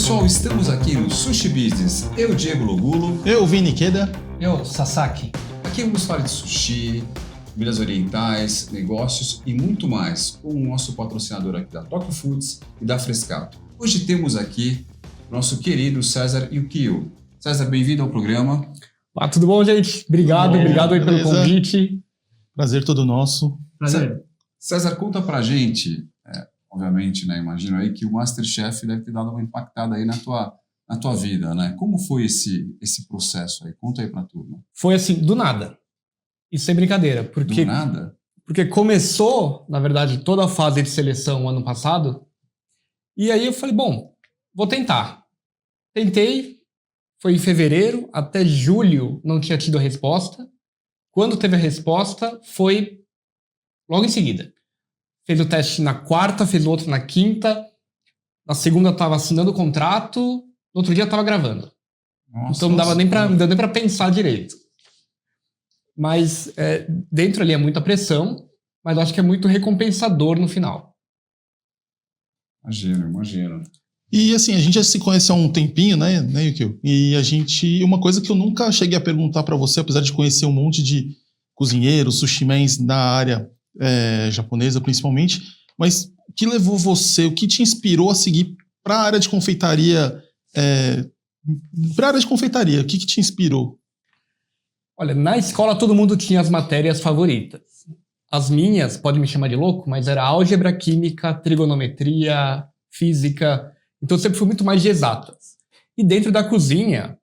pessoal, estamos aqui no Sushi Business. Eu, Diego Logulo. Eu, Vini Queda. Eu, Sasaki. Aqui vamos falar de sushi, comidas orientais, negócios e muito mais com o nosso patrocinador aqui da Tokyo Foods e da Frescato. Hoje temos aqui nosso querido César Yukio. César, bem-vindo ao programa. Ah, tudo bom, gente? Obrigado aí pelo convite. Prazer todo nosso. Prazer. César, conta pra gente, obviamente, né, imagino aí que o MasterChef deve ter dado uma impactada aí na tua vida, né? Como foi esse processo aí? Conta aí pra turma. Foi assim, do nada. E sem brincadeira. Porque, do nada? Porque começou, na verdade, toda a fase de seleção ano passado. E aí eu falei, bom, vou tentar. Tentei, foi em fevereiro, até julho não tinha tido a resposta. Quando teve a resposta, foi logo em seguida. Fez o teste na quarta, fez o outro na quinta. Na segunda estava assinando o contrato, no outro dia estava gravando. Nossa, então não dava nem pra pensar direito. Mas dentro ali é muita pressão, mas eu acho que é muito recompensador no final. Imagino. E assim, a gente já se conhece há um tempinho, né, Yukio? E uma coisa que eu nunca cheguei a perguntar para você, apesar de conhecer um monte de cozinheiros, sushimens da área japonesa principalmente, mas o que levou você, o que te inspirou a seguir para a área de confeitaria? O que te inspirou? Olha, na escola todo mundo tinha as matérias favoritas. As minhas, pode me chamar de louco, mas era álgebra, química, trigonometria, física. Então eu sempre fui muito mais de exatas. E dentro da cozinha,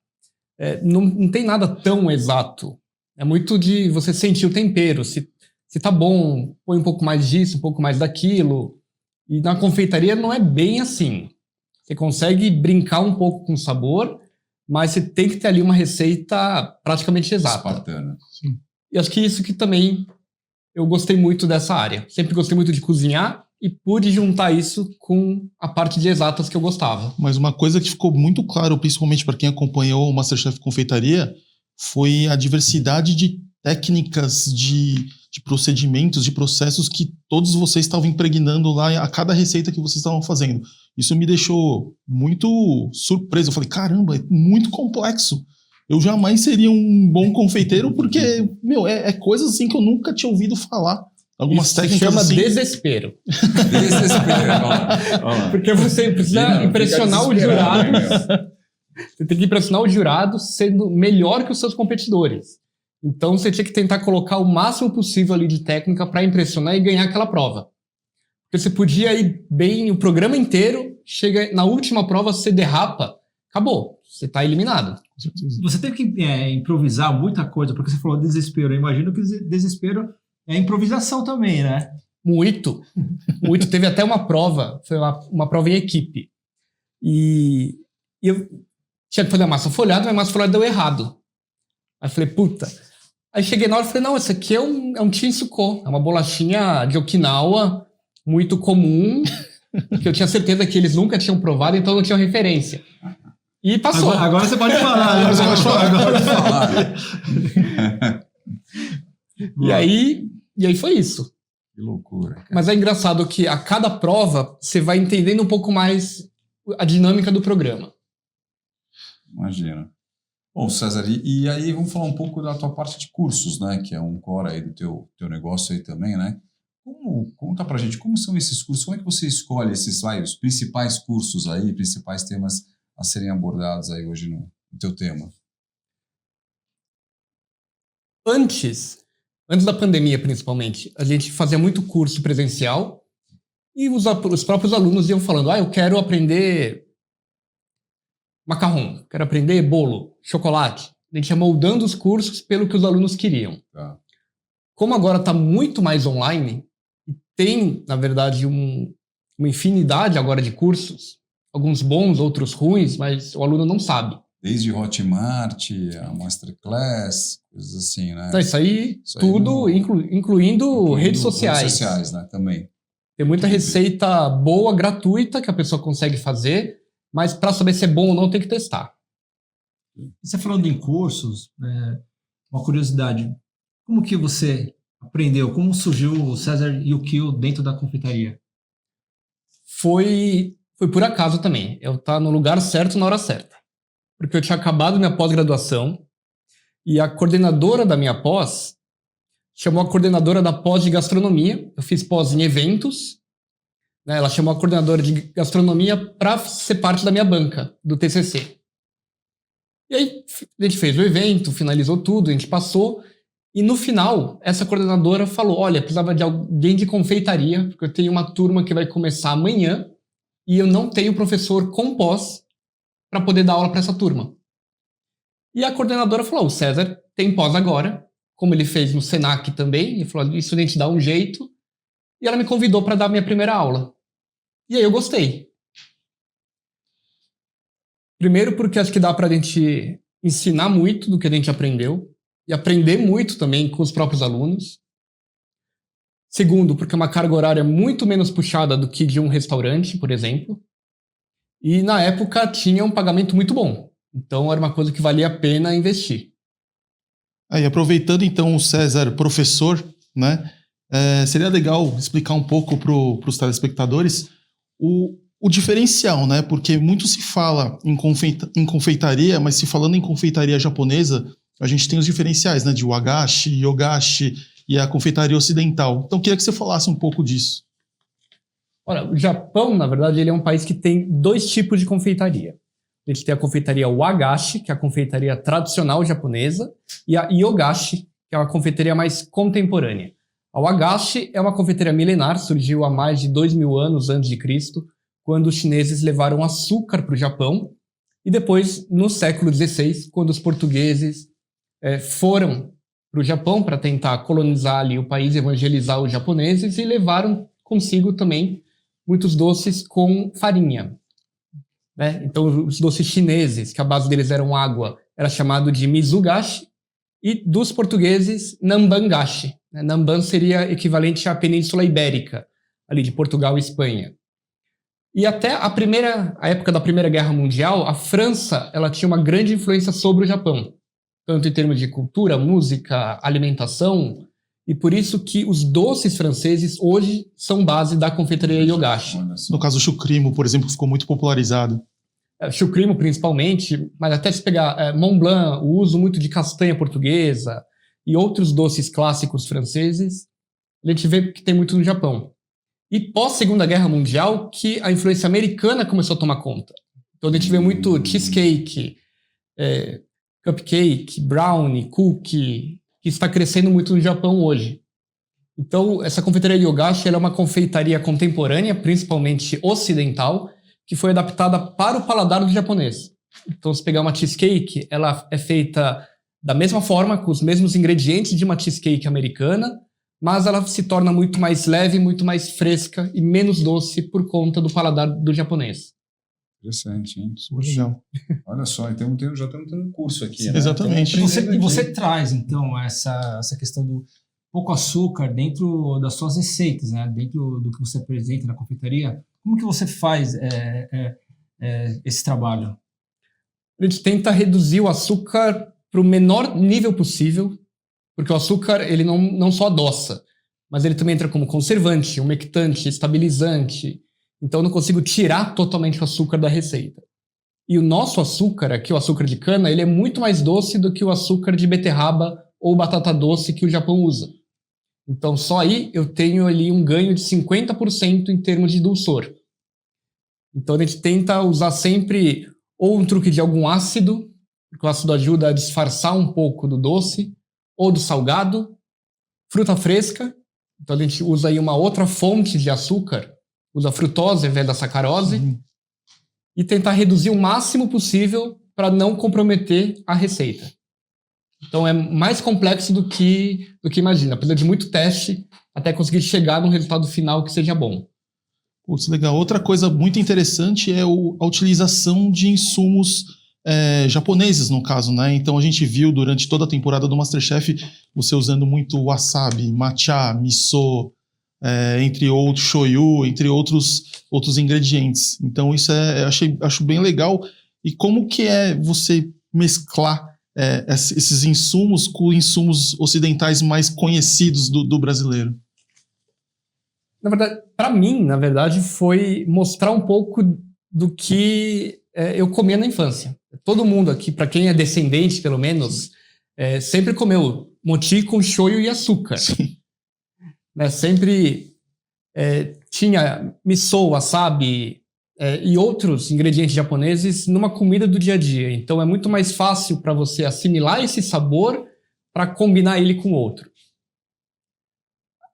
não tem nada tão exato. É muito de você sentir o tempero. Se tá bom, põe um pouco mais disso, um pouco mais daquilo. E na confeitaria não é bem assim. Você consegue brincar um pouco com o sabor, mas você tem que ter ali uma receita praticamente exata. Espartana. Sim. E acho que isso que também eu gostei muito dessa área. Sempre gostei muito de cozinhar e pude juntar isso com a parte de exatas que eu gostava. Mas uma coisa que ficou muito claro, principalmente para quem acompanhou o MasterChef Confeitaria, foi a diversidade de técnicas, de procedimentos, de processos que todos vocês estavam impregnando lá a cada receita que vocês estavam fazendo. Isso me deixou muito surpreso. Eu falei, caramba, é muito complexo. Eu jamais seria um bom confeiteiro porque, é coisas assim que eu nunca tinha ouvido falar. Algumas isso técnicas se chama assim... desespero. Olha lá. Porque você precisa impressionar os jurados. Você tem que impressionar os jurados sendo melhor que os seus competidores. Então você tinha que tentar colocar o máximo possível ali de técnica para impressionar e ganhar aquela prova. Porque você podia ir bem o programa inteiro, chega na última prova, você derrapa, acabou, você está eliminado. Você teve que improvisar muita coisa, porque você falou desespero. Eu imagino que desespero é improvisação também, né? Muito. Teve até uma prova, foi uma prova em equipe. E eu tinha que fazer a massa folhada, mas a massa folhada deu errado. Aí eu falei, puta. Aí cheguei na hora e falei, não, esse aqui é um Chinsuko, é uma bolachinha de Okinawa, muito comum, que eu tinha certeza que eles nunca tinham provado, então não tinham referência. E passou. Agora você pode falar. Agora pode falar. E aí foi isso. Que loucura, cara. Mas é engraçado que a cada prova você vai entendendo um pouco mais a dinâmica do programa. Imagina. Bom, César, e aí vamos falar um pouco da tua parte de cursos, né? Que é um core aí do teu negócio aí também, né? Conta pra gente, como são esses cursos? Como é que você escolhe os principais cursos aí, principais temas a serem abordados aí hoje no teu tema? Antes da pandemia, principalmente, a gente fazia muito curso presencial e os próprios alunos iam falando, eu quero aprender macarrão, quero aprender bolo, chocolate. A gente ia moldando os cursos pelo que os alunos queriam. Tá. Como agora está muito mais online, e tem, na verdade, uma infinidade agora de cursos, alguns bons, outros ruins, mas o aluno não sabe. Desde Hotmart, a Masterclass, coisas assim, né? Então, isso aí tudo, incluindo redes sociais. Redes sociais, né? Também. Tem muita receita boa, gratuita, que a pessoa consegue fazer, mas para saber se é bom ou não, tem que testar. Você falando em cursos, uma curiosidade. Como que você aprendeu? Como surgiu o César Yukio dentro da confeitaria? Foi foi por acaso também. Eu estar no lugar certo na hora certa. Porque eu tinha acabado minha pós-graduação e a coordenadora da minha pós chamou a coordenadora da pós de gastronomia. Eu fiz pós em eventos, né? Ela chamou a coordenadora de gastronomia para ser parte da minha banca, do TCC. E aí a gente fez o evento, finalizou tudo, a gente passou. E no final, essa coordenadora falou, olha, precisava de alguém de confeitaria, porque eu tenho uma turma que vai começar amanhã e eu não tenho professor com pós para poder dar aula para essa turma. E a coordenadora falou, o César tem pós agora, como ele fez no Senac também, e falou, isso a gente dá um jeito. E ela me convidou para dar a minha primeira aula. E aí eu gostei. Primeiro porque acho que dá para a gente ensinar muito do que a gente aprendeu, e aprender muito também com os próprios alunos. Segundo, porque é uma carga horária muito menos puxada do que de um restaurante, por exemplo. E na época tinha um pagamento muito bom. Então era uma coisa que valia a pena investir. Aí, aproveitando então o César, professor, né? Seria legal explicar um pouco para os telespectadores o diferencial, né? Porque muito se fala em confeitaria, mas se falando em confeitaria japonesa, a gente tem os diferenciais, né? De wagashi, yogashi e a confeitaria ocidental. Então, queria que você falasse um pouco disso. Olha, o Japão, na verdade, ele é um país que tem dois tipos de confeitaria. A gente tem a confeitaria wagashi, que é a confeitaria tradicional japonesa, e a yogashi, que é uma confeitaria mais contemporânea. A wagashi é uma confeitaria milenar, surgiu há mais de 2.000 anos antes de Cristo, quando os chineses levaram açúcar para o Japão, e depois, no século XVI, quando os portugueses foram para o Japão para tentar colonizar ali o país, evangelizar os japoneses, e levaram consigo também muitos doces com farinha. Né? Então, os doces chineses, que a base deles eram água, era chamado de mizugashi, e dos portugueses, nambangashi. Né? Namban seria equivalente à Península Ibérica, ali de Portugal e Espanha. E até a época da Primeira Guerra Mundial, a França ela tinha uma grande influência sobre o Japão, tanto em termos de cultura, música, alimentação, e por isso que os doces franceses hoje são base da confeitaria yogashi. No caso, o chucrimo, por exemplo, ficou muito popularizado. Chucrimo principalmente, mas até se pegar Mont Blanc, o uso muito de castanha portuguesa e outros doces clássicos franceses, a gente vê que tem muito no Japão. E pós-Segunda Guerra Mundial, que a influência americana começou a tomar conta. Então a gente vê muito cheesecake, cupcake, brownie, cookie, que está crescendo muito no Japão hoje. Então, essa confeitaria yogashi ela é uma confeitaria contemporânea, principalmente ocidental, que foi adaptada para o paladar do japonês. Então, se pegar uma cheesecake, ela é feita da mesma forma, com os mesmos ingredientes de uma cheesecake americana, mas ela se torna muito mais leve, muito mais fresca e menos doce por conta do paladar do japonês. Interessante, hein? Legal. Olha só, então já estamos tendo um curso aqui, né? Exatamente. E você traz, então, essa questão do pouco açúcar dentro das suas receitas, né? Dentro do que você apresenta na confeitaria. Como que você faz esse trabalho? A gente tenta reduzir o açúcar para o menor nível possível, porque o açúcar ele não só adoça, mas ele também entra como conservante, umectante, estabilizante. Então eu não consigo tirar totalmente o açúcar da receita. E o nosso açúcar, aqui o açúcar de cana, ele é muito mais doce do que o açúcar de beterraba ou batata doce que o Japão usa. Então só aí eu tenho ali um ganho de 50% em termos de dulçor. Então a gente tenta usar sempre ou um truque de algum ácido, porque o ácido ajuda a disfarçar um pouco do doce, ou do salgado, fruta fresca. Então a gente usa aí uma outra fonte de açúcar, usa a frutose ao invés da sacarose, e tentar reduzir o máximo possível para não comprometer a receita. Então é mais complexo do que imagina. Precisa de muito teste até conseguir chegar num resultado final que seja bom. Putz, legal. Outra coisa muito interessante é a utilização de insumos japoneses, no caso, né? Então a gente viu durante toda a temporada do MasterChef você usando muito wasabi, matcha, miso, entre outros, shoyu, entre outros ingredientes. Então isso acho bem legal. E como que é você mesclar esses insumos com insumos ocidentais mais conhecidos do brasileiro? Na verdade, para mim, foi mostrar um pouco do que eu comia na infância. Todo mundo aqui, para quem é descendente, pelo menos, sempre comeu mochi com shoyu e açúcar. Né? Sempre tinha miso, wasabi e outros ingredientes japoneses numa comida do dia a dia. Então é muito mais fácil para você assimilar esse sabor para combinar ele com outro.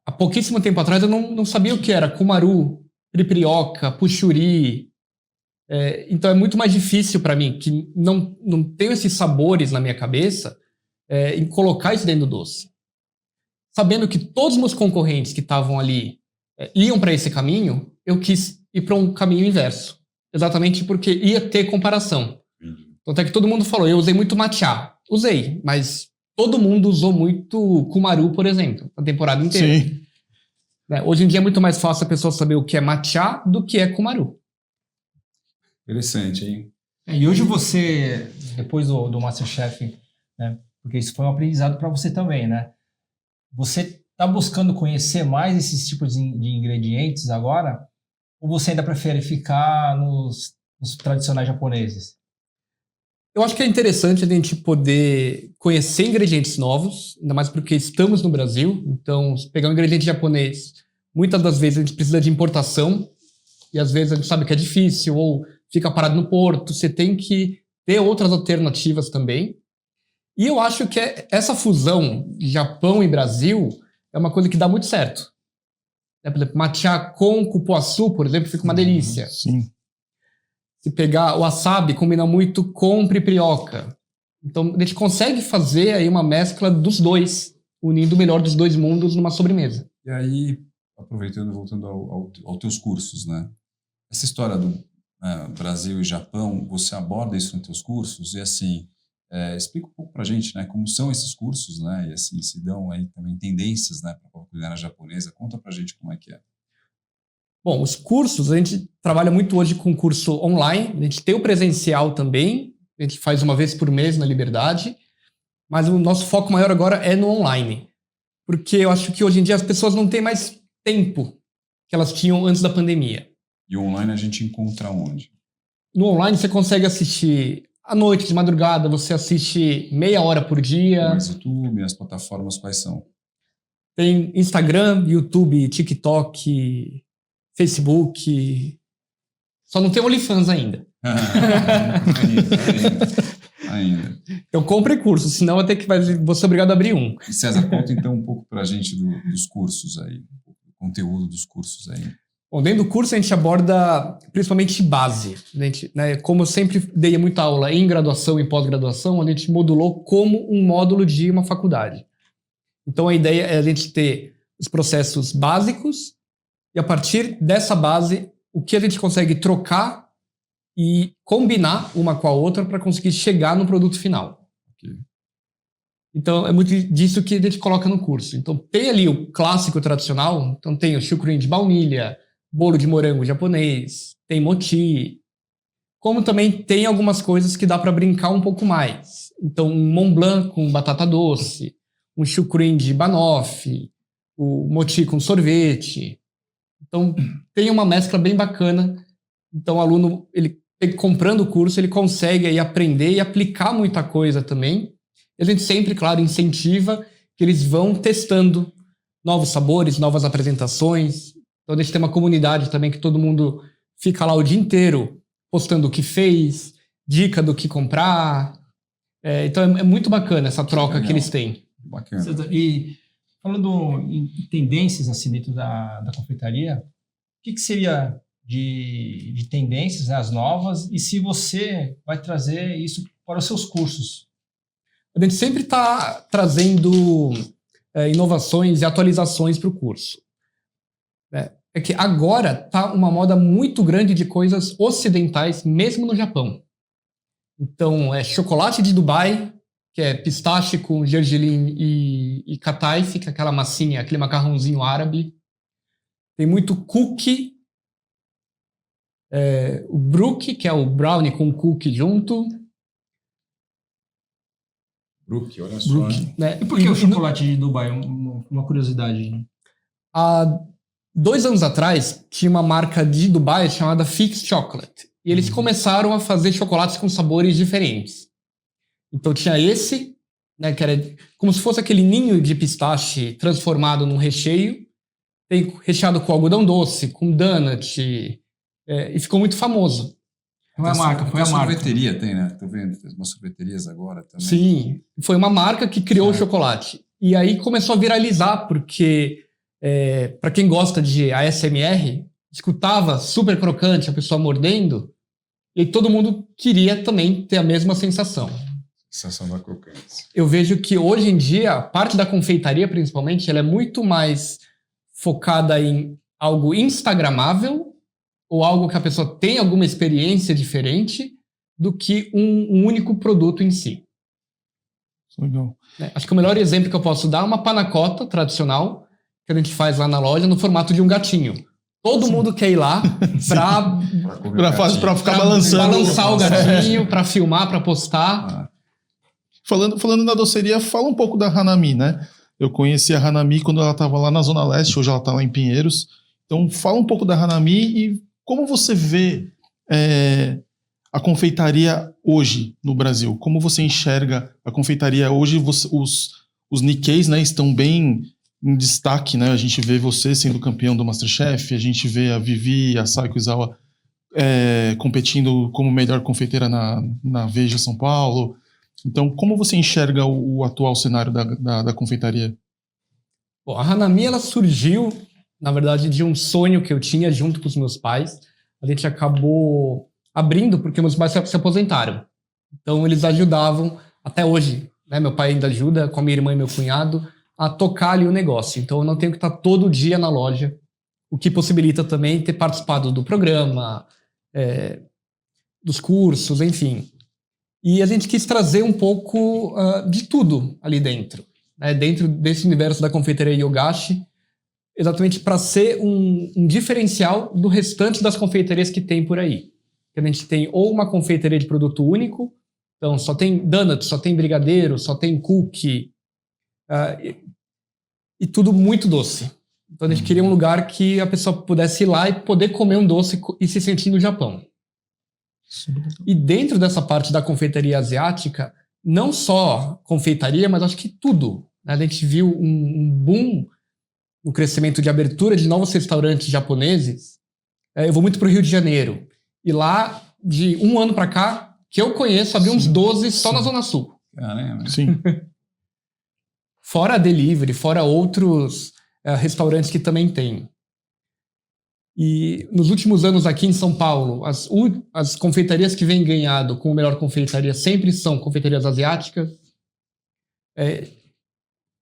Há pouquíssimo tempo atrás eu não sabia o que era kumaru, piripirioca, puxuri. Então é muito mais difícil para mim, que não tenho esses sabores na minha cabeça, em colocar isso dentro do doce. Sabendo que todos os meus concorrentes que estavam ali iam para esse caminho, eu quis ir para um caminho inverso. Exatamente porque ia ter comparação. Então até que todo mundo falou, eu usei muito matcha. Usei, mas todo mundo usou muito kumaru, por exemplo, a temporada inteira. Sim. Hoje em dia é muito mais fácil a pessoa saber o que é matcha do que é kumaru. Interessante, hein? E hoje você, depois do MasterChef, né, porque isso foi um aprendizado para você também, né? Você está buscando conhecer mais esses tipos de ingredientes agora? Ou você ainda prefere ficar nos tradicionais japoneses? Eu acho que é interessante a gente poder conhecer ingredientes novos, ainda mais porque estamos no Brasil. Então, se pegar um ingrediente japonês, muitas das vezes a gente precisa de importação, e às vezes a gente sabe que é difícil, ou fica parado no porto, você tem que ter outras alternativas também. E eu acho que essa fusão de Japão e Brasil é uma coisa que dá muito certo. Por exemplo, matcha com cupuaçu, por exemplo, fica uma delícia. Sim. Se pegar o wasabi, combina muito com piripirioca. Então, a gente consegue fazer aí uma mescla dos dois, unindo o melhor dos dois mundos numa sobremesa. E aí, aproveitando, voltando aos teus cursos, né? Essa história do Brasil e Japão, você aborda isso nos teus cursos? E assim, explica um pouco pra gente, né? Como são esses cursos, né? E assim, se dão aí também tendências, né? Para a culinária japonesa. Conta pra gente como é que é. Bom, os cursos, a gente trabalha muito hoje com curso online, a gente tem o presencial também, a gente faz uma vez por mês na Liberdade, mas o nosso foco maior agora é no online, porque eu acho que hoje em dia as pessoas não têm mais tempo que elas tinham antes da pandemia. E online a gente encontra onde? No online você consegue assistir à noite, de madrugada, você assiste meia hora por dia. Mas YouTube, as plataformas quais são? Tem Instagram, YouTube, TikTok, Facebook. Só não tem OnlyFans ainda. ainda. Então compre curso, senão vou ser obrigado a abrir um. E César, conta então um pouco pra gente dos cursos aí, do conteúdo dos cursos aí. Bom, dentro do curso a gente aborda principalmente base. A gente, né, como eu sempre dei muita aula em graduação e pós-graduação, a gente modulou como um módulo de uma faculdade. Então a ideia é a gente ter os processos básicos e a partir dessa base, o que a gente consegue trocar e combinar uma com a outra para conseguir chegar no produto final. Okay. Então, é muito disso que a gente coloca no curso. Então, tem ali o clássico tradicional, então tem o chucrute de baunilha, bolo de morango japonês, tem mochi, como também tem algumas coisas que dá para brincar um pouco mais. Então, um Mont Blanc com batata doce, um chucrute de banoffee, o mochi com sorvete. Então, tem uma mescla bem bacana. Então, o aluno, comprando o curso, ele consegue aí aprender e aplicar muita coisa também. E a gente sempre, claro, incentiva que eles vão testando novos sabores, novas apresentações. Então, a gente tem uma comunidade também que todo mundo fica lá o dia inteiro postando o que fez, dica do que comprar. Então, é muito bacana essa troca que eles têm. Bacana. E falando em tendências assim dentro da confeitaria, o que seria de tendências, né, as novas, e se você vai trazer isso para os seus cursos? A gente sempre está trazendo inovações e atualizações para o curso. É que agora está uma moda muito grande de coisas ocidentais, mesmo no Japão. Então, chocolate de Dubai, que é pistache com gergelim e kataife, que é aquela massinha, aquele macarrãozinho árabe. Tem muito cookie, o brook, que é o brownie com cookie junto. Brook, olha só. E por que o chocolate de Dubai? Uma curiosidade. Há 2 anos atrás, tinha uma marca de Dubai chamada Fix Chocolate. e eles começaram a fazer chocolates com sabores diferentes. Então tinha esse, né, que era como se fosse aquele ninho de pistache transformado num recheio, recheado com algodão doce, com donut, e ficou muito famoso. Foi a marca. Sorveteria tem, né? Tô vendo, tem umas sorveterias agora também. Sim, foi uma marca que criou o chocolate. E aí começou a viralizar, porque para quem gosta de ASMR, escutava super crocante, a pessoa mordendo, e todo mundo queria também ter a mesma sensação. Sensação da crocância. Eu vejo que hoje em dia, a parte da confeitaria, principalmente, ela é muito mais focada em algo instagramável ou algo que a pessoa tem alguma experiência diferente do que um único produto em si. Legal. Acho que o melhor exemplo que eu posso dar é uma panna cotta tradicional que a gente faz lá na loja no formato de um gatinho. Todo mundo quer ir lá para ficar balançando. Balançar o gatinho, para filmar, para postar. Falando da doceria, fala um pouco da Hanami, né? Eu conheci a Hanami quando ela estava lá na Zona Leste, hoje ela está lá em Pinheiros. Então, fala um pouco da Hanami e como você vê a confeitaria hoje no Brasil. Como você enxerga a confeitaria hoje? Os Nikkeis, né, estão bem em destaque, né? A gente vê você sendo campeão do MasterChef, a gente vê a Vivi e a Saiko Izawa competindo como melhor confeiteira na Veja São Paulo. Então, como você enxerga o atual cenário da confeitaria? Bom, a Hanami, ela surgiu, na verdade, de um sonho que eu tinha junto com os meus pais. A gente acabou abrindo porque meus pais se aposentaram. Então, eles ajudavam, até hoje, né? Meu pai ainda ajuda, com a minha irmã e meu cunhado, a tocar ali o negócio. Então, eu não tenho que estar todo dia na loja, o que possibilita também ter participado do programa, dos cursos, enfim. E a gente quis trazer um pouco de tudo ali dentro, né? Dentro desse universo da confeitaria Yogashi, exatamente para ser um diferencial do restante das confeitarias que tem por aí. A gente tem ou uma confeitaria de produto único, então só tem donut, só tem brigadeiro, só tem cookie, e tudo muito doce. Então a gente queria um lugar que a pessoa pudesse ir lá e poder comer um doce e se sentir no Japão. E dentro dessa parte da confeitaria asiática, não só confeitaria, mas acho que tudo, né? A gente viu um boom no crescimento de abertura de novos restaurantes japoneses. Eu vou muito para o Rio de Janeiro. E lá, de um ano para cá, que eu conheço, abriu uns 12 só na Zona Sul. Caramba. Sim. Fora a delivery, fora outros restaurantes que também tem. E nos últimos anos aqui em São Paulo, as confeitarias que vêm ganhado com o melhor confeitaria sempre são confeitarias asiáticas.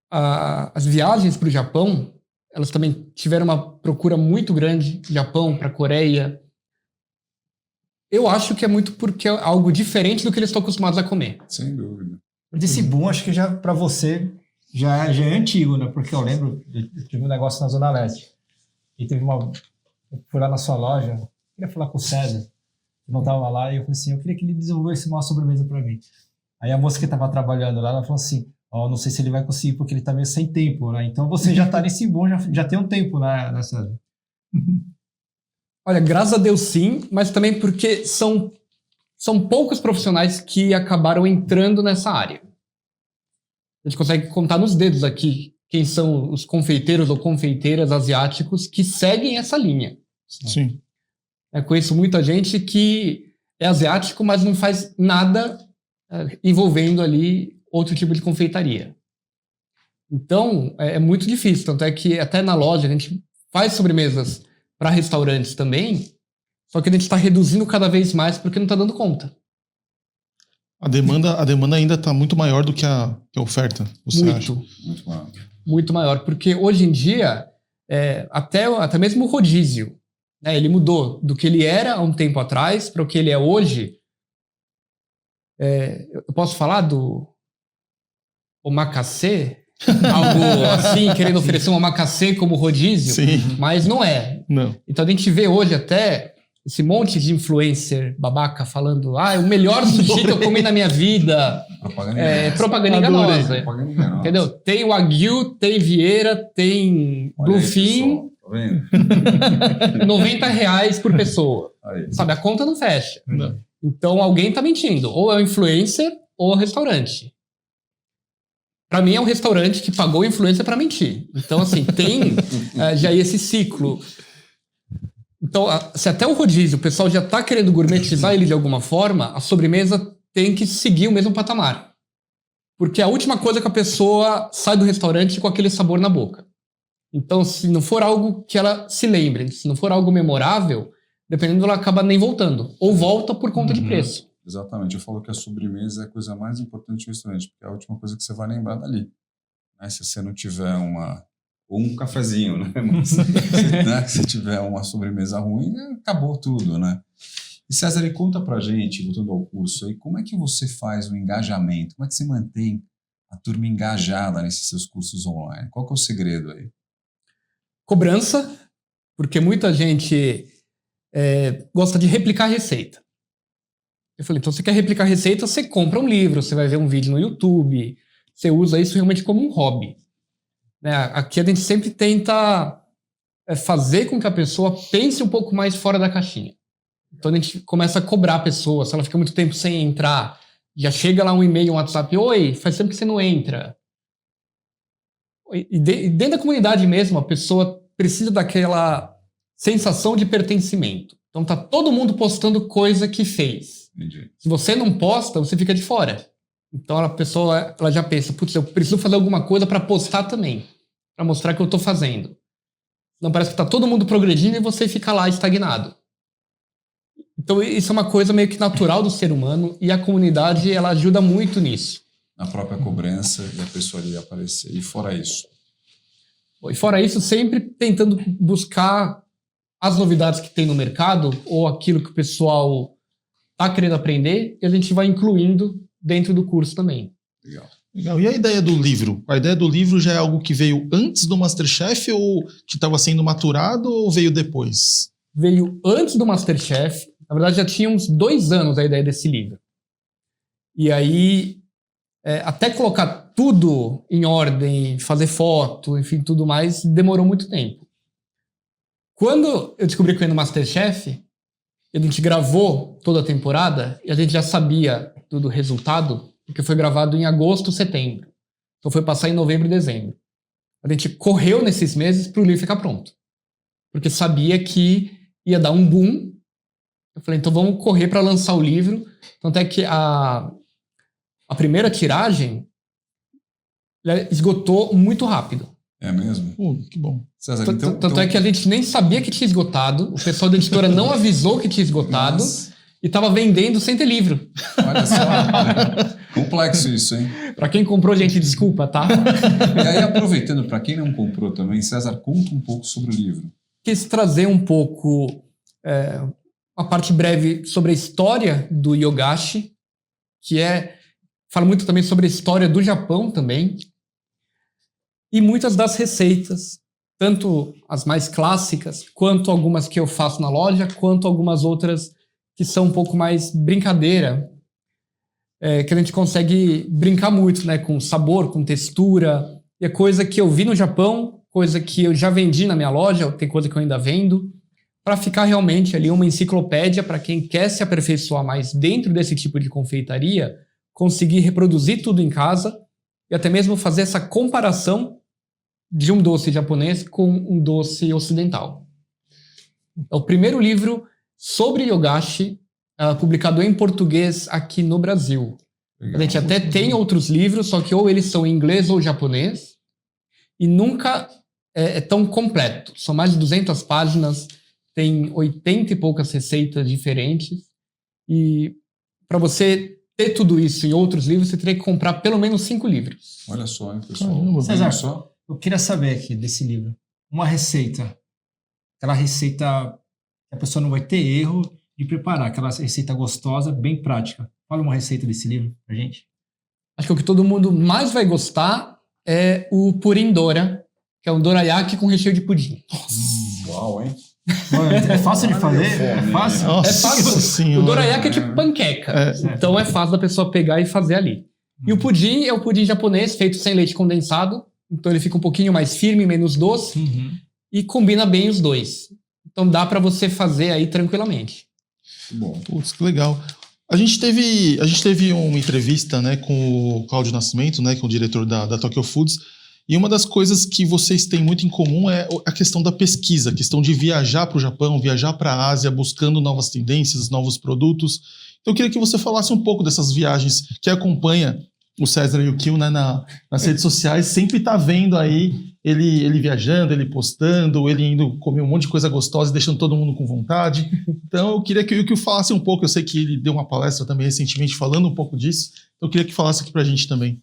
As viagens para o Japão, elas também tiveram uma procura muito grande, Japão para Coreia. Eu acho que é muito porque é algo diferente do que eles estão acostumados a comer. Sem dúvida. Esse boom, acho que já para você já é antigo, né? Porque eu lembro, eu tive um negócio na Zona Leste e teve eu fui lá na sua loja, queria falar com o César, eu não estava lá, e eu falei assim, eu queria que ele desenvolvesse uma sobremesa para mim. Aí a moça que estava trabalhando lá, ela falou assim, não sei se ele vai conseguir, porque ele está meio sem tempo, né? Então você já está nesse boom, já tem um tempo, né, César? Olha, graças a Deus sim, mas também porque são poucos profissionais que acabaram entrando nessa área. A gente consegue contar nos dedos aqui quem são os confeiteiros ou confeiteiras asiáticos que seguem essa linha. Sim. Eu conheço muita gente que é asiático, mas não faz nada envolvendo ali outro tipo de confeitaria. Então, é muito difícil. Tanto é que até na loja a gente faz sobremesas para restaurantes também, só que a gente está reduzindo cada vez mais porque não está dando conta. A demanda ainda está muito maior do que a oferta, você acha? Muito maior. Muito maior, porque hoje em dia, até mesmo o rodízio, né, ele mudou do que ele era há um tempo atrás para o que ele é hoje. Eu posso falar do omakase? Algo assim, querendo oferecer um omakase como rodízio? Sim. Mas não é. Não. Então a gente vê hoje até esse monte de influencer babaca falando o melhor sushi que eu comi na minha vida. Propaganda enganosa. Entendeu? Tem Wagyu, tem Vieira, tem Bluefin. Tá vendo? R$ 90 por pessoa. Aí. Sabe, a conta não fecha. Não. Então alguém tá mentindo. Ou é o influencer ou é o restaurante. Para mim é um restaurante que pagou o influencer para mentir. Então, assim, tem já esse ciclo. Então, se até o rodízio o pessoal já tá querendo gourmetizar ele de alguma forma, a sobremesa tem que seguir o mesmo patamar. Porque é a última coisa que a pessoa sai do restaurante com aquele sabor na boca. Então, se não for algo que ela se lembre, se não for algo memorável, dependendo, ela acaba nem voltando. Ou volta por conta de preço. Exatamente. Eu falo que a sobremesa é a coisa mais importante do restaurante, porque é a última coisa que você vai lembrar dali. Né? Se você não tiver ou um cafezinho, né? Mas, né? Se tiver uma sobremesa ruim, acabou tudo, né? E César, e conta pra gente, voltando ao curso aí, como é que você faz o engajamento? Como é que você mantém a turma engajada nesses seus cursos online? Qual que é o segredo aí? Cobrança, porque muita gente gosta de replicar a receita. Eu falei, então você quer replicar a receita, você compra um livro, você vai ver um vídeo no YouTube, você usa isso realmente como um hobby. Né? Aqui a gente sempre tenta fazer com que a pessoa pense um pouco mais fora da caixinha. Então a gente começa a cobrar a pessoa, se ela fica muito tempo sem entrar, já chega lá um e-mail, um WhatsApp, oi, faz tempo que você não entra. E dentro da comunidade mesmo, a pessoa precisa daquela sensação de pertencimento. Então tá todo mundo postando coisa que fez. Entendi. Se você não posta, você fica de fora. Então a pessoa ela já pensa, putz, eu preciso fazer alguma coisa para postar também, para mostrar que eu tô fazendo. Não parece que tá todo mundo progredindo e você fica lá estagnado. Então isso é uma coisa meio que natural do ser humano e a comunidade ela ajuda muito nisso. Na própria cobrança e a pessoa ali aparecer. E fora isso? E fora isso, sempre tentando buscar as novidades que tem no mercado ou aquilo que o pessoal tá querendo aprender e a gente vai incluindo dentro do curso também. Legal. Legal. E a ideia do livro? A ideia do livro já é algo que veio antes do MasterChef ou que estava sendo maturado ou veio depois? Veio antes do MasterChef. Na verdade, já tinha uns 2 anos a ideia desse livro. E aí, até colocar tudo em ordem, fazer foto, enfim, tudo mais, demorou muito tempo. Quando eu descobri que eu ia no MasterChef, a gente gravou toda a temporada e a gente já sabia do resultado, porque foi gravado em agosto, setembro. Então foi passar em novembro e dezembro. A gente correu nesses meses para o livro ficar pronto. Porque sabia que ia dar um boom. Eu falei, então vamos correr para lançar o livro. Tanto é que a primeira tiragem esgotou muito rápido. É mesmo? Que bom. César, Tanto é que a gente nem sabia que tinha esgotado. O pessoal da editora não avisou que tinha esgotado. E estava vendendo sem ter livro. Olha só. Complexo isso, hein? Para quem comprou, gente, desculpa, tá? E aí, aproveitando, para quem não comprou também, César, conta um pouco sobre o livro. Quis trazer um pouco uma parte breve sobre a história do Yogashi, que fala muito também sobre a história do Japão também, e muitas das receitas, tanto as mais clássicas, quanto algumas que eu faço na loja, quanto algumas outras que são um pouco mais brincadeira, que a gente consegue brincar muito, né, com sabor, com textura, e é coisa que eu vi no Japão, coisa que eu já vendi na minha loja, tem coisa que eu ainda vendo, para ficar realmente ali uma enciclopédia para quem quer se aperfeiçoar mais dentro desse tipo de confeitaria, conseguir reproduzir tudo em casa e até mesmo fazer essa comparação de um doce japonês com um doce ocidental. É o primeiro livro sobre Yogashi publicado em português aqui no Brasil. Legal. A gente até tem outros livros, só que ou eles são em inglês ou japonês, e nunca é tão completo. São mais de 200 páginas, tem 80 e poucas receitas diferentes, e para você ter tudo isso em outros livros, você teria que comprar pelo menos 5 livros. Olha só, hein, pessoal. Caramba, César, só. eu queria saber aqui desse livro, uma receita, aquela receita que a pessoa não vai ter erro de preparar, aquela receita gostosa, bem prática. Fala uma receita desse livro pra gente. Acho que o que todo mundo mais vai gostar é o purim dora, que é um dorayaki com recheio de pudim. Uau, hein? Mano, é fácil de fazer? É fácil? Nossa É fácil. Senhora. O dorayaki é tipo panqueca, então é fácil da pessoa pegar e fazer ali. E o pudim é o pudim japonês feito sem leite condensado, então ele fica um pouquinho mais firme, menos doce. Uhum. e combina bem os dois. Então dá para você fazer aí tranquilamente. Bom. Putz, que legal. A gente teve uma entrevista, né, com o Cláudio Nascimento, né, que é o diretor da Tokyo Foods, e uma das coisas que vocês têm muito em comum é a questão da pesquisa, a questão de viajar para o Japão, viajar para a Ásia, buscando novas tendências, novos produtos. Então eu queria que você falasse um pouco dessas viagens que acompanha o César Yukio, né, nas redes sociais, sempre tá vendo aí ele viajando, ele postando, ele indo comer um monte de coisa gostosa e deixando todo mundo com vontade. Então eu queria que o Yukio falasse um pouco, eu sei que ele deu uma palestra também recentemente falando um pouco disso, então eu queria que falasse aqui pra gente também.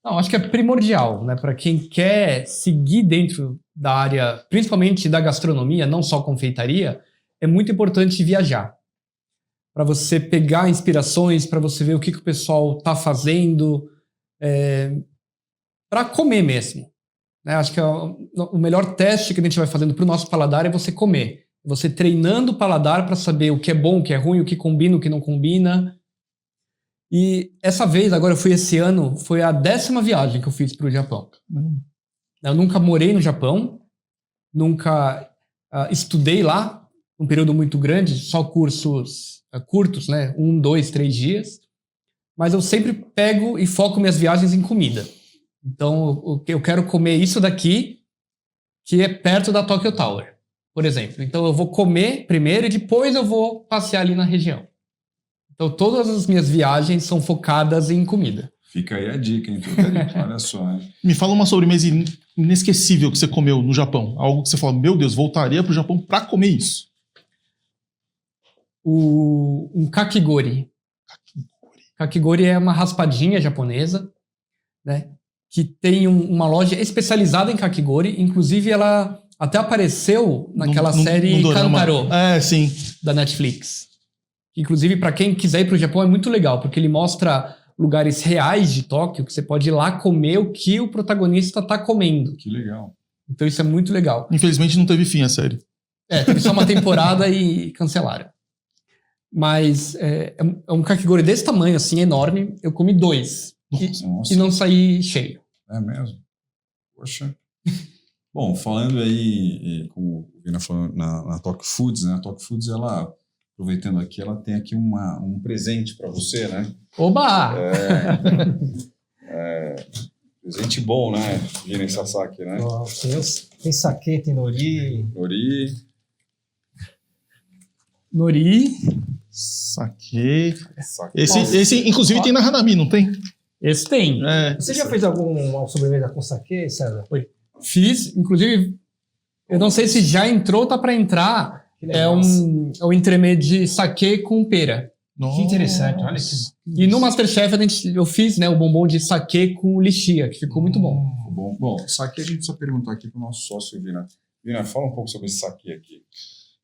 Não, acho que é primordial, né, para quem quer seguir dentro da área, principalmente da gastronomia, não só confeitaria, é muito importante viajar. Para você pegar inspirações, para você ver o que o pessoal está fazendo, para comer mesmo. Né? Acho que o melhor teste que a gente vai fazendo para o nosso paladar é você comer. Você treinando o paladar para saber o que é bom, o que é ruim, o que combina, o que não combina. E essa vez, agora eu fui esse ano, foi a 10ª viagem que eu fiz para o Japão. Eu nunca morei no Japão, nunca estudei lá, um período muito grande, só cursos curtos, né? 1, 2, 3 dias. Mas eu sempre pego e foco minhas viagens em comida. Então, eu quero comer isso daqui, que é perto da Tokyo Tower, por exemplo. Então, eu vou comer primeiro e depois eu vou passear ali na região. Então, todas as minhas viagens são focadas em comida. Fica aí a dica, hein, Frederico? Olha só, hein? Me fala uma sobremesa inesquecível que você comeu no Japão. Algo que você fala, meu Deus, voltaria pro Japão para comer isso. Um kakigori. Kakigori é uma raspadinha japonesa, né? Que tem uma loja especializada em kakigori. Inclusive, ela até apareceu naquela série Kantaro, sim, da Netflix. Inclusive, para quem quiser ir para o Japão, é muito legal, porque ele mostra lugares reais de Tóquio, que você pode ir lá comer o que o protagonista está comendo. Que legal. Então isso é muito legal. Infelizmente não teve fim a série. Teve só uma temporada e cancelaram. Mas é um kakigori desse tamanho, assim, enorme. Eu comi 2 e não saí cheio. É mesmo? Poxa. Bom, falando aí, como o Vina falou, na Tokyo Foods, né? A Tokyo Foods, ela, aproveitando aqui, ela tem aqui um presente para você, né? Oba! Presente bom, né? Vina e Sasaki, né? Tem saquê, tem nori. Nori. Saquê. Esse inclusive, tem na Hanami, não tem? Esse tem. Você já fez alguma sobremesa com saquê, César? Fiz, inclusive, eu não sei se já entrou ou tá para entrar. É um entremê de saquê com pera. Nossa. Que interessante, olha que... E no Masterchef eu fiz, né, o bombom de saquê com lixia, que ficou muito bom. Bom, saquê a gente precisa perguntar aqui pro nosso sócio, Vina. Vina, fala um pouco sobre esse saquê aqui.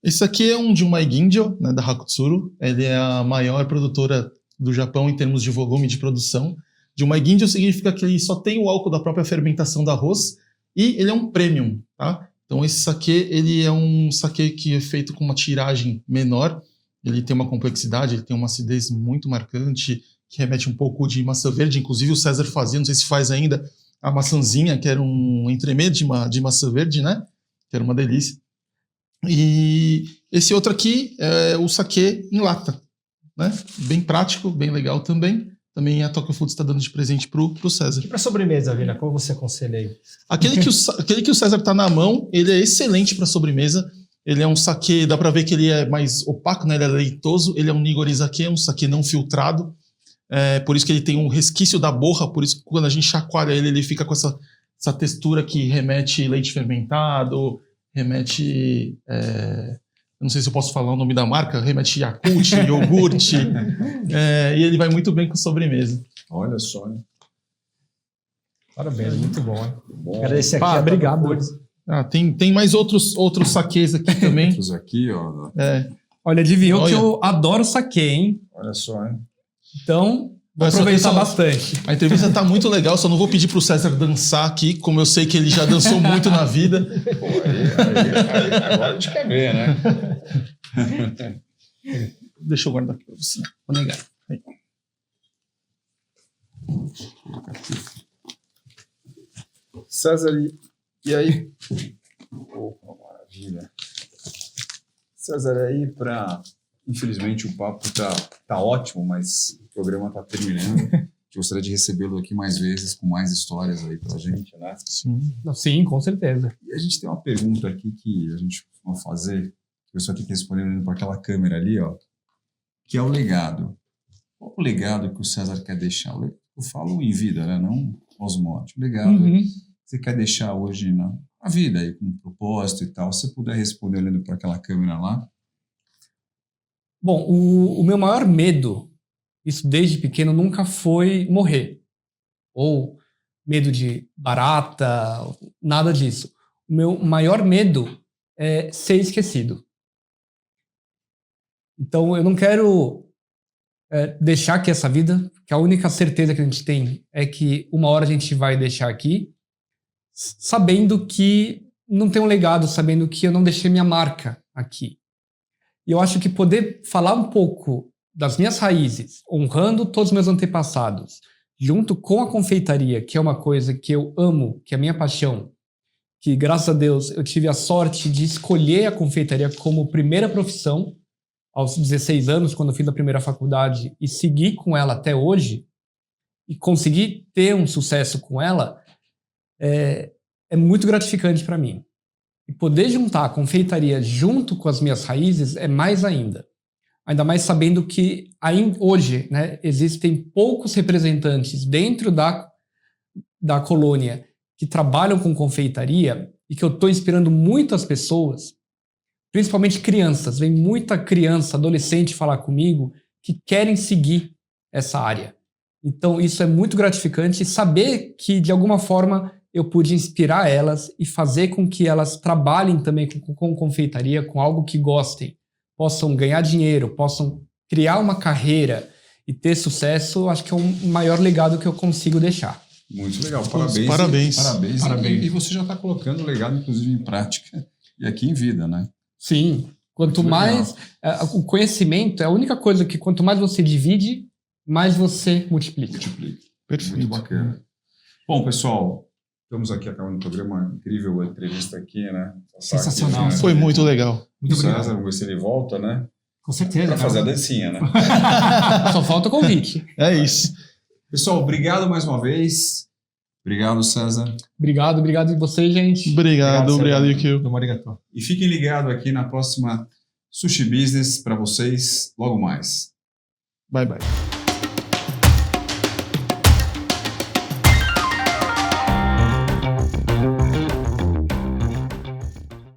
Esse aqui é um de uma Ginjo, né, da Hakutsuru. Ele é a maior produtora do Japão em termos de volume de produção. De uma Ginjo significa que ele só tem o álcool da própria fermentação do arroz e ele é um premium, tá? Então esse saquê, ele é um saquê que é feito com uma tiragem menor. Ele tem uma complexidade, ele tem uma acidez muito marcante, que remete um pouco de maçã verde. Inclusive o César fazia, não sei se faz ainda, a maçãzinha, que era um entremê de maçã verde, né? Que era uma delícia. E esse outro aqui é o saquê em lata, né? Bem prático, bem legal também. Também a Tokyo Foods está dando de presente pro César. E para sobremesa, Vina, qual você aconselha aí? Aquele que o César tá na mão, ele é excelente para sobremesa. Ele é um saquê, dá para ver que ele é mais opaco, né? Ele é leitoso. Ele é um Nigorizake, é um saquê não filtrado. Por isso que ele tem um resquício da borra. Por isso que quando a gente chacoalha ele fica com essa textura que remete leite fermentado, remete... não sei se eu posso falar o nome da marca, remete Yakult, iogurte. E ele vai muito bem com sobremesa. Olha só, né? Parabéns, muito bom, hein? Bom. Agradecer aqui. Obrigado. Tem mais outros saquês aqui também. Outros aqui, ó. Olha, adivinhou que eu adoro saquê, hein? Olha só, hein? Então, vou aproveitar bastante. A entrevista tá muito legal, só não vou pedir pro César dançar aqui, como eu sei que ele já dançou muito na vida. Pô, aí, agora a gente quer ver, né? Deixa eu guardar aqui pra você. Vou negar. Aí. César, e aí? César, aí infelizmente o papo tá ótimo, mas o programa tá terminando. Gostaria de recebê-lo aqui mais vezes, com mais histórias aí pra gente, né? Sim. Sim, com certeza. E a gente tem uma pergunta aqui que a gente costuma fazer, que o pessoal tem que responder olhando para aquela câmera ali, ó, que é o legado. Qual o legado que o César quer deixar? Eu falo em vida, né? Não pós-morte. O legado que você quer deixar hoje na vida, aí, com um propósito e tal. Se você puder responder olhando para aquela câmera lá. Bom, o meu maior medo, isso desde pequeno, nunca foi morrer. Ou medo de barata, nada disso. O meu maior medo é ser esquecido. Então, eu não quero deixar que essa vida, que a única certeza que a gente tem é que uma hora a gente vai deixar aqui, sabendo que não tem um legado, sabendo que eu não deixei minha marca aqui. E eu acho que poder falar um pouco das minhas raízes, honrando todos os meus antepassados, junto com a confeitaria, que é uma coisa que eu amo, que é a minha paixão, que graças a Deus eu tive a sorte de escolher a confeitaria como primeira profissão aos 16 anos, quando eu fiz a primeira faculdade, e seguir com ela até hoje, e conseguir ter um sucesso com ela, é muito gratificante para mim. E poder juntar a confeitaria junto com as minhas raízes é mais ainda. Ainda mais sabendo que hoje, né, existem poucos representantes dentro da colônia que trabalham com confeitaria e que eu estou inspirando muitas pessoas, principalmente crianças. Vem muita criança, adolescente falar comigo que querem seguir essa área. Então isso é muito gratificante, saber que de alguma forma eu pude inspirar elas e fazer com que elas trabalhem também com confeitaria, com algo que gostem, possam ganhar dinheiro, possam criar uma carreira e ter sucesso. Acho que é o maior legado que eu consigo deixar. Muito legal, Parabéns. E você já está colocando o legado, inclusive, em prática e aqui em vida, né? Sim. Quanto mais... o conhecimento é a única coisa que quanto mais você divide, mais você multiplica. Perfeito. Muito bacana. Bom, pessoal, estamos aqui acabando o programa. Incrível a entrevista aqui, né? Sensacional. Aqui, né? Foi muito legal. Muito obrigado. César, vamos ver se ele volta, né? Com certeza. Para fazer a dancinha, né? Só falta o convite. É isso. Pessoal, obrigado mais uma vez. Obrigado, César. Obrigado de vocês, gente. Obrigado, Yukio. Do Arigato. E fiquem ligados aqui na próxima Sushi Business para vocês logo mais. Bye, bye.